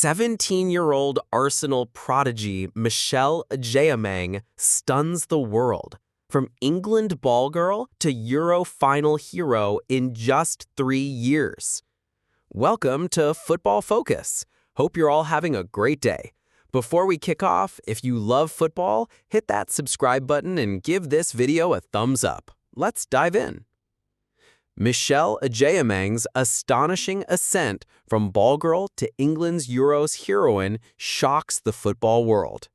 17-year-old Arsenal prodigy Michelle Agyemang stuns the world. From England ball girl to Euro final hero in just 3 years. Welcome to Football Focus. Hope you're all having a great day. Before we kick off, if you love football, hit that subscribe button and give this video a thumbs up. Let's dive in. Michelle Agyemang's astonishing ascent from ball girl to England's Euros heroine shocks the football world.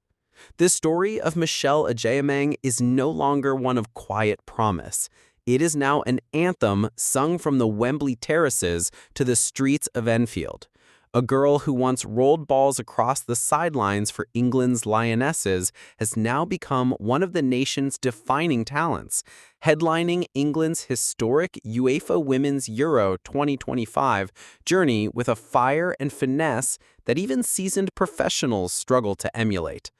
The story of Michelle Agyemang is no longer one of quiet promise. It is now an anthem sung from the Wembley terraces to the streets of Enfield. A girl who once rolled balls across the sidelines for England's Lionesses has now become one of the nation's defining talents, headlining England's historic UEFA Women's Euro 2025 journey with a fire and finesse that even seasoned professionals struggle to emulate.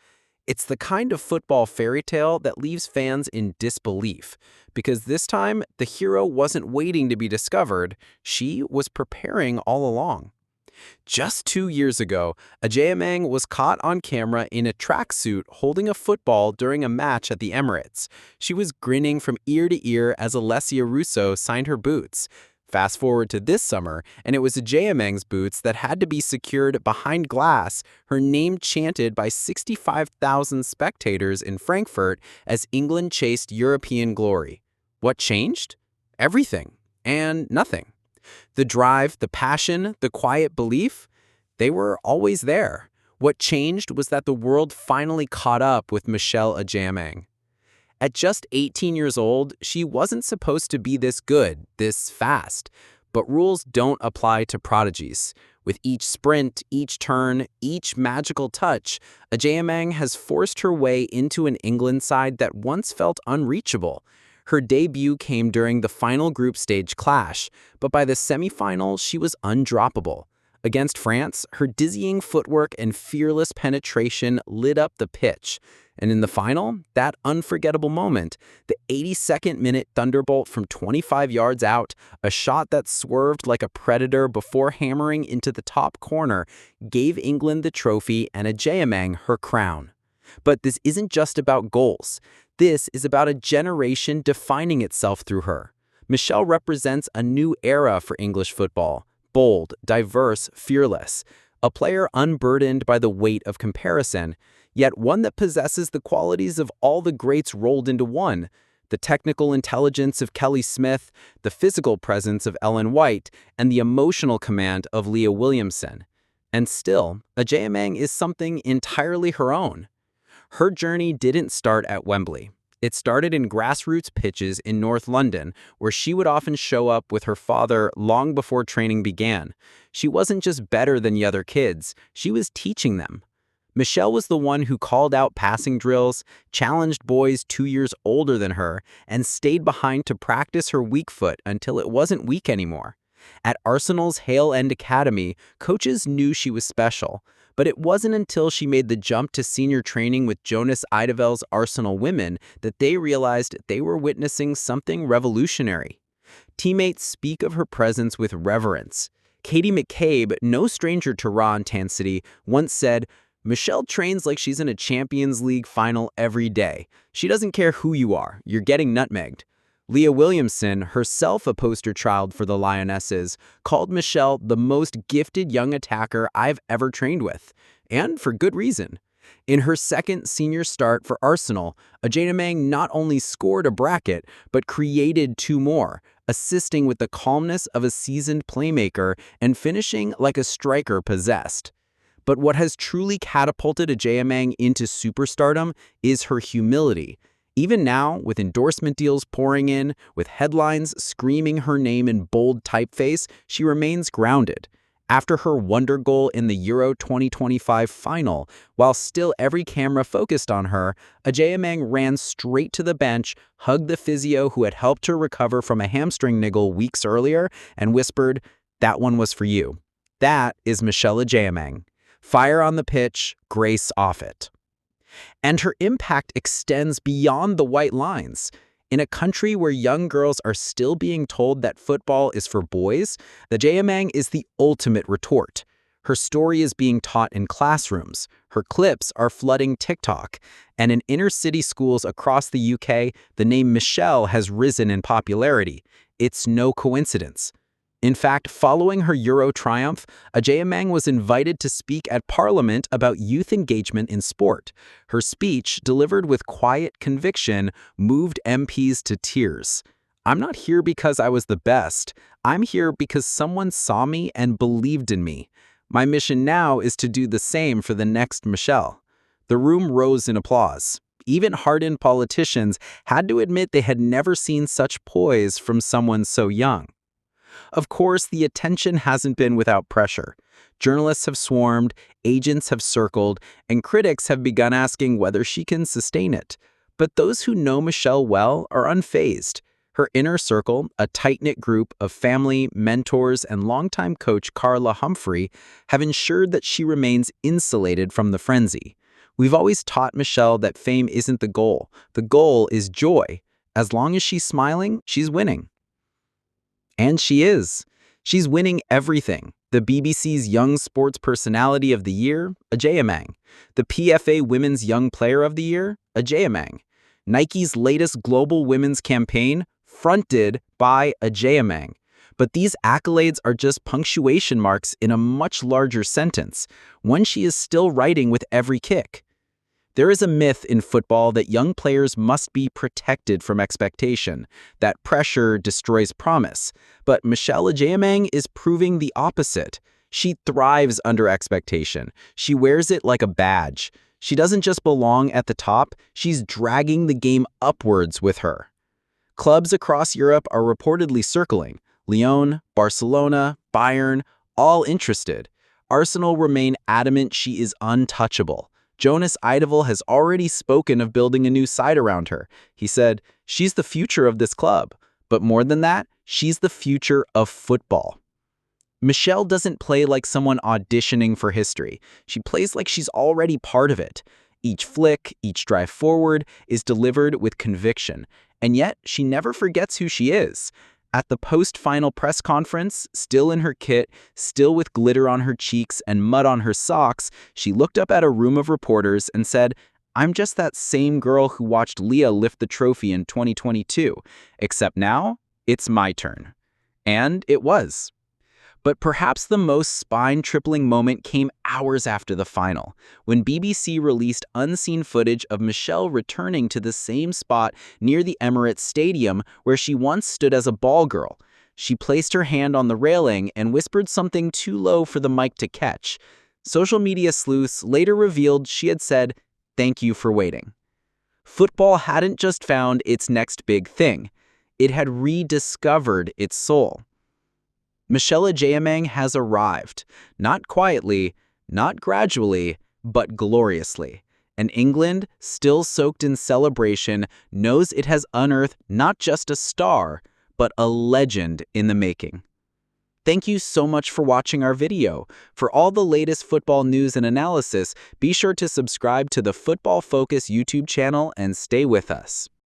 It's the kind of football fairy tale that leaves fans in disbelief, because this time the hero wasn't waiting to be discovered, she was preparing all along. Just 2 years ago, Agyemang was caught on camera in a tracksuit holding a football during a match at the Emirates. She was grinning from ear to ear as Alessia Russo signed her boots. Fast forward to this summer, and it was Agyemang's boots that had to be secured behind glass, her name chanted by 65,000 spectators in Frankfurt as England chased European glory. What changed? Everything and nothing. The drive, the passion, the quiet belief, they were always there. What changed was that the world finally caught up with Michelle Agyemang. At just 18 years old, she wasn't supposed to be this good, this fast. But rules don't apply to prodigies. With each sprint, each turn, each magical touch, Agyemang has forced her way into an England side that once felt unreachable. Her debut came during the final group stage clash, but by the semifinal, she was undroppable. Against France, her dizzying footwork and fearless penetration lit up the pitch. And in the final, that unforgettable moment, the 82nd minute thunderbolt from 25 yards out, a shot that swerved like a predator before hammering into the top corner, gave England the trophy and Agyemang her crown. But this isn't just about goals. This is about a generation defining itself through her. Michelle represents a new era for English football. Bold, diverse, fearless. A player unburdened by the weight of comparison, yet one that possesses the qualities of all the greats rolled into one. The technical intelligence of Kelly Smith, the physical presence of Ellen White, and the emotional command of Leah Williamson. And still, Agyemang is something entirely her own. Her journey didn't start at Wembley. It started in grassroots pitches in North London, where she would often show up with her father long before training began. She wasn't just better than the other kids, she was teaching them. Michelle was the one who called out passing drills, challenged boys 2 years older than her, and stayed behind to practice her weak foot until it wasn't weak anymore. At Arsenal's Hale End Academy, coaches knew she was special. But it wasn't until she made the jump to senior training with Jonas Eidevall's Arsenal women that they realized they were witnessing something revolutionary. Teammates speak of her presence with reverence. Katie McCabe, no stranger to raw intensity, once said, "Michelle trains like she's in a Champions League final every day. She doesn't care who you are, you're getting nutmegged." Leah Williamson, herself a poster child for the Lionesses, called Michelle the most gifted young attacker I've ever trained with, and for good reason. In her second senior start for Arsenal, Agyemang not only scored a bracket, but created 2 more, assisting with the calmness of a seasoned playmaker and finishing like a striker possessed. But what has truly catapulted Agyemang into superstardom is her humility. Even now, with endorsement deals pouring in, with headlines screaming her name in bold typeface, she remains grounded. After her wonder goal in the Euro 2025 final, while still every camera focused on her, Agyemang ran straight to the bench, hugged the physio who had helped her recover from a hamstring niggle weeks earlier, and whispered, "That one was for you." That is Michelle Agyemang. Fire on the pitch, grace off it. And her impact extends beyond the white lines. In a country where young girls are still being told that football is for boys, the Agyemang is the ultimate retort. Her story is being taught in classrooms, her clips are flooding TikTok, and in inner-city schools across the UK, the name Michelle has risen in popularity. It's no coincidence. In fact, following her Euro triumph, Agyemang was invited to speak at Parliament about youth engagement in sport. Her speech, delivered with quiet conviction, moved MPs to tears. "I'm not here because I was the best. I'm here because someone saw me and believed in me. My mission now is to do the same for the next Michelle." The room rose in applause. Even hardened politicians had to admit they had never seen such poise from someone so young. Of course, the attention hasn't been without pressure. Journalists have swarmed, agents have circled, and critics have begun asking whether she can sustain it. But those who know Michelle well are unfazed. Her inner circle, a tight-knit group of family, mentors, and longtime coach Carla Humphrey, have ensured that she remains insulated from the frenzy. We've always taught Michelle that fame isn't the goal. The goal is joy. As long as she's smiling, she's winning. And she is. She's winning everything. The BBC's Young Sports Personality of the Year, Agyemang. The PFA Women's Young Player of the Year, Agyemang. Nike's latest global women's campaign, fronted by Agyemang. But these accolades are just punctuation marks in a much larger sentence, one she is still writing with every kick. There is a myth in football that young players must be protected from expectation, that pressure destroys promise. But Michelle Agyemang is proving the opposite. She thrives under expectation. She wears it like a badge. She doesn't just belong at the top, she's dragging the game upwards with her. Clubs across Europe are reportedly circling. Lyon, Barcelona, Bayern, all interested. Arsenal remain adamant she is untouchable. Jonas Eidevall has already spoken of building a new side around her. He said, "She's the future of this club. But more than that, she's the future of football." Michelle doesn't play like someone auditioning for history. She plays like she's already part of it. Each flick, each drive forward is delivered with conviction. And yet, she never forgets who she is. At the post-final press conference, still in her kit, still with glitter on her cheeks and mud on her socks, she looked up at a room of reporters and said, "I'm just that same girl who watched Leah lift the trophy in 2022, except now, it's my turn." And it was. But perhaps the most spine-tripling moment came hours after the final, when BBC released unseen footage of Michelle returning to the same spot near the Emirates Stadium where she once stood as a ball girl. She placed her hand on the railing and whispered something too low for the mic to catch. Social media sleuths later revealed she had said, "Thank you for waiting." Football hadn't just found its next big thing. It had rediscovered its soul. Michelle Agyemang has arrived, not quietly, not gradually, but gloriously. And England, still soaked in celebration, knows it has unearthed not just a star, but a legend in the making. Thank you so much for watching our video. For all the latest football news and analysis, be sure to subscribe to the Football Focus YouTube channel and stay with us.